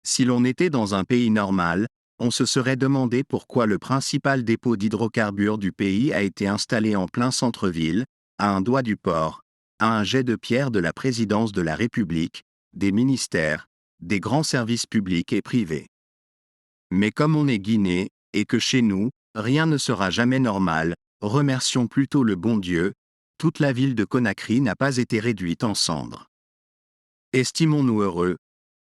Si l'on était dans un pays normal, on se serait demandé pourquoi le principal dépôt d'hydrocarbures du pays a été installé en plein centre-ville, à un doigt du port, à un jet de pierre de la présidence de la République, des ministères, des grands services publics et privés. Mais comme on est guinéen, et que chez nous, rien ne sera jamais normal, remercions plutôt le bon Dieu, toute la ville de Conakry n'a pas été réduite en cendres. Estimons-nous heureux,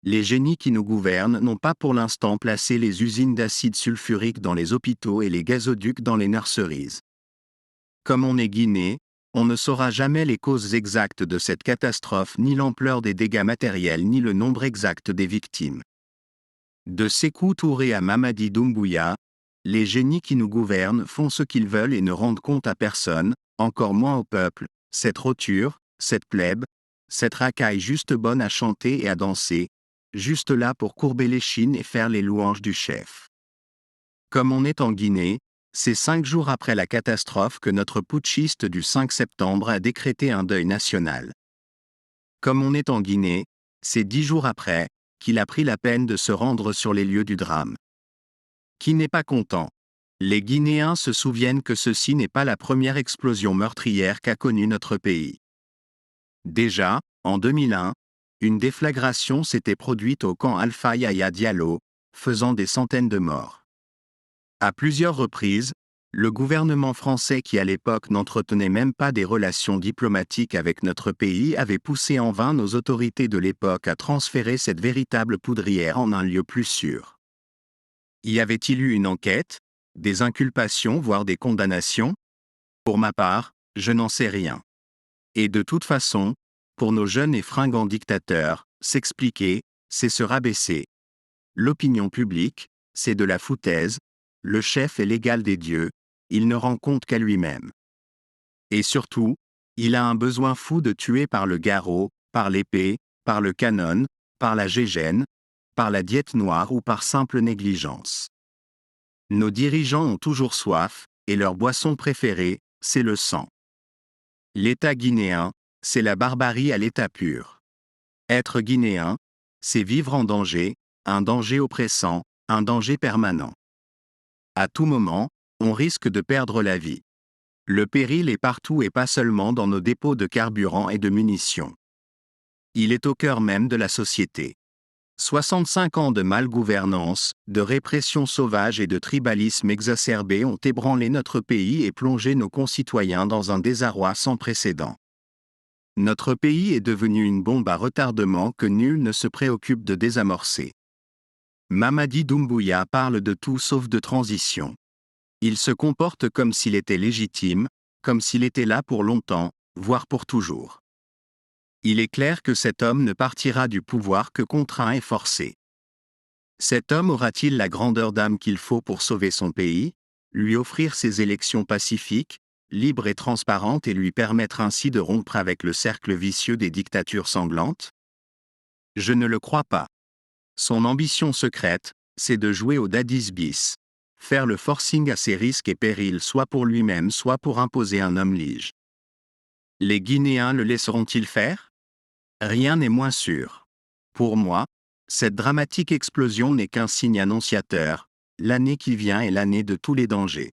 les génies qui nous gouvernent n'ont pas pour l'instant placé les usines d'acide sulfurique dans les hôpitaux et les gazoducs dans les nurseries. Comme on est guinéen, on ne saura jamais les causes exactes de cette catastrophe, ni l'ampleur des dégâts matériels, ni le nombre exact des victimes. De Sékou Touré à Mamadi Doumbouya, les génies qui nous gouvernent font ce qu'ils veulent et ne rendent compte à personne, encore moins au peuple, cette roture, cette plèbe, cette racaille juste bonne à chanter et à danser, juste là pour courber l'échine et faire les louanges du chef. Comme on est en Guinée, c'est 5 jours après la catastrophe que notre putschiste du 5 septembre a décrété un deuil national. Comme on est en Guinée, c'est 10 jours après qu'il a pris la peine de se rendre sur les lieux du drame. Qui n'est pas content? Les Guinéens se souviennent que ceci n'est pas la première explosion meurtrière qu'a connue notre pays. Déjà, en 2001, une déflagration s'était produite au camp Alpha Yaya Diallo, faisant des centaines de morts. À plusieurs reprises, le gouvernement français, qui à l'époque n'entretenait même pas des relations diplomatiques avec notre pays, avait poussé en vain nos autorités de l'époque à transférer cette véritable poudrière en un lieu plus sûr. Y avait-il eu une enquête, des inculpations, voire des condamnations? Pour ma part, je n'en sais rien. Et de toute façon, pour nos jeunes et fringants dictateurs, s'expliquer, c'est se rabaisser. L'opinion publique, c'est de la foutaise, le chef est l'égal des dieux, il ne rend compte qu'à lui-même. Et surtout, il a un besoin fou de tuer par le garrot, par l'épée, par le canon, par la gégène, par la diète noire ou par simple négligence. Nos dirigeants ont toujours soif, et leur boisson préférée, c'est le sang. L'État guinéen, c'est la barbarie à l'état pur. Être guinéen, c'est vivre en danger, un danger oppressant, un danger permanent. À tout moment, on risque de perdre la vie. Le péril est partout et pas seulement dans nos dépôts de carburant et de munitions. Il est au cœur même de la société. 65 ans de malgouvernance, de répression sauvage et de tribalisme exacerbé ont ébranlé notre pays et plongé nos concitoyens dans un désarroi sans précédent. Notre pays est devenu une bombe à retardement que nul ne se préoccupe de désamorcer. Mamadi Doumbouya parle de tout sauf de transition. Il se comporte comme s'il était légitime, comme s'il était là pour longtemps, voire pour toujours. Il est clair que cet homme ne partira du pouvoir que contraint et forcé. Cet homme aura-t-il la grandeur d'âme qu'il faut pour sauver son pays, lui offrir ses élections pacifiques, libres et transparentes et lui permettre ainsi de rompre avec le cercle vicieux des dictatures sanglantes? Je ne le crois pas. Son ambition secrète, c'est de jouer au daddies bis, faire le forcing à ses risques et périls soit pour lui-même soit pour imposer un homme lige. Les Guinéens le laisseront-ils faire? Rien n'est moins sûr. Pour moi, cette dramatique explosion n'est qu'un signe annonciateur, l'année qui vient est l'année de tous les dangers.